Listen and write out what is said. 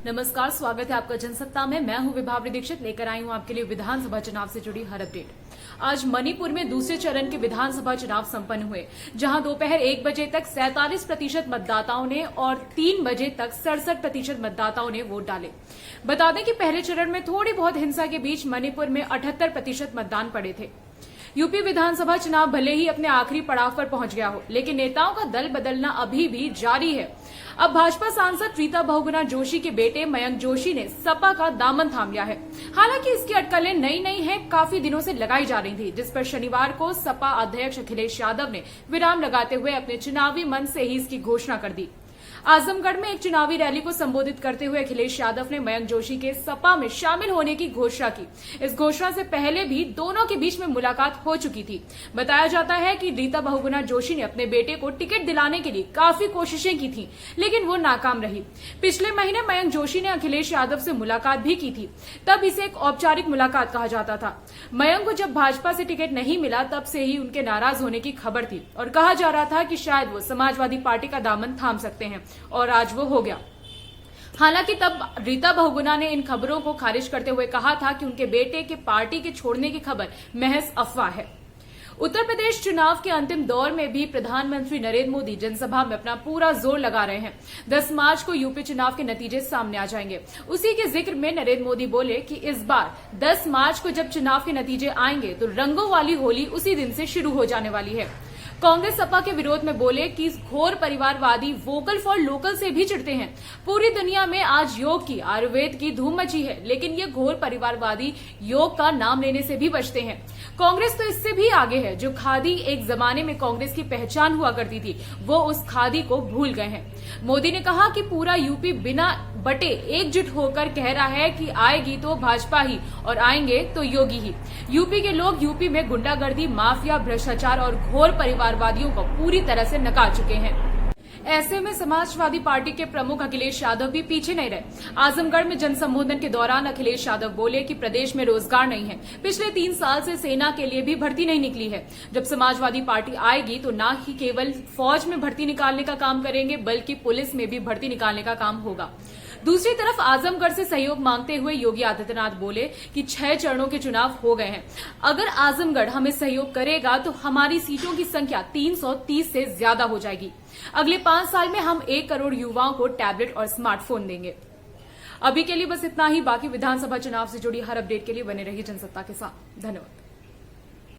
नमस्कार, स्वागत है आपका जनसत्ता में। मैं हूं विभावरी दीक्षित, लेकर आई हूं आपके लिए विधानसभा चुनाव से जुड़ी हर अपडेट। आज मणिपुर में दूसरे चरण के विधानसभा चुनाव संपन्न हुए, जहां दोपहर 1 बजे तक 47% मतदाताओं ने और 3 बजे तक 67% मतदाताओं ने वोट डाले। बता दें कि पहले चरण में थोड़ी बहुत हिंसा के बीच मणिपुर में 78% मतदान पड़े थे। यूपी विधानसभा चुनाव भले ही अपने आखिरी पड़ाव पर पहुंच गया हो, लेकिन नेताओं का दल बदलना अभी भी जारी है। अब भाजपा सांसद रीता बहुगुणा जोशी के बेटे मयंक जोशी ने सपा का दामन थाम लिया है। हालांकि इसकी अटकलें नई नई हैं, काफी दिनों से लगाई जा रही थी, जिस पर शनिवार को सपा अध्यक्ष अखिलेश यादव ने विराम लगाते हुए अपने चुनावी मंच से ही इसकी घोषणा कर दी। आजमगढ़ में एक चुनावी रैली को संबोधित करते हुए अखिलेश यादव ने मयंक जोशी के सपा में शामिल होने की घोषणा की। इस घोषणा से पहले भी दोनों के बीच में मुलाकात हो चुकी थी। बताया जाता है कि रीता बहुगुणा जोशी ने अपने बेटे को टिकट दिलाने के लिए काफी कोशिशें की थी, लेकिन वो नाकाम रही। पिछले महीने मयंक जोशी ने अखिलेश यादव से मुलाकात भी की थी, तब इसे एक औपचारिक मुलाकात कहा जाता था। मयंक को जब भाजपा से टिकट नहीं मिला, तब से ही उनके नाराज होने की खबर थी और कहा जा रहा था कि शायद वो समाजवादी पार्टी का दामन थाम सकते हैं, और आज वो हो गया। हालांकि तब रीता बहुगुणा ने इन खबरों को खारिज करते हुए कहा था कि उनके बेटे के पार्टी के छोड़ने की खबर महज अफवाह है। उत्तर प्रदेश चुनाव के अंतिम दौर में भी प्रधानमंत्री नरेंद्र मोदी जनसभा में अपना पूरा जोर लगा रहे हैं। 10 मार्च को यूपी चुनाव के नतीजे सामने आ जाएंगे। उसी के जिक्र में नरेंद्र मोदी बोले कि इस बार 10 मार्च को जब चुनाव के नतीजे आएंगे तो रंगों वाली होली उसी दिन से शुरू हो जाने वाली है। कांग्रेस सपा के विरोध में बोले कि घोर परिवारवादी वोकल फॉर लोकल से भी चिढ़ते हैं। पूरी दुनिया में आज योग की, आयुर्वेद की धूम मची है, लेकिन ये घोर परिवारवादी योग का नाम लेने से भी बचते हैं। कांग्रेस तो इससे भी आगे है। जो खादी एक जमाने में कांग्रेस की पहचान हुआ करती थी, वो उस खादी को भूल गए हैं। मोदी ने कहा कि पूरा यूपी बिना बटे एकजुट होकर कह रहा है कि आएगी तो भाजपा ही और आएंगे तो योगी ही। यूपी के लोग यूपी में गुंडागर्दी, माफिया, भ्रष्टाचार और घोर परिवारवादियों को पूरी तरह से नकार चुके हैं। ऐसे में समाजवादी पार्टी के प्रमुख अखिलेश यादव भी पीछे नहीं रहे। आजमगढ़ में जनसंबोधन के दौरान अखिलेश यादव बोले कि प्रदेश में रोजगार नहीं है। पिछले 3 साल से सेना के लिए भी भर्ती नहीं निकली है। जब समाजवादी पार्टी आएगी तो न ही केवल फौज में भर्ती निकालने का काम करेंगे, बल्कि पुलिस में भी भर्ती निकालने का काम होगा। दूसरी तरफ आजमगढ़ से सहयोग मांगते हुए योगी आदित्यनाथ बोले कि 6 चरणों के चुनाव हो गए हैं। अगर आजमगढ़ हमें सहयोग करेगा तो हमारी सीटों की संख्या 330 से ज्यादा हो जाएगी। अगले 5 साल में हम 1 करोड़ युवाओं को टैबलेट और स्मार्टफोन देंगे। अभी के लिए बस इतना ही। बाकी विधानसभा चुनाव से जुड़ी हर अपडेट के लिए बने रहिए जनसत्ता के साथ। धन्यवाद।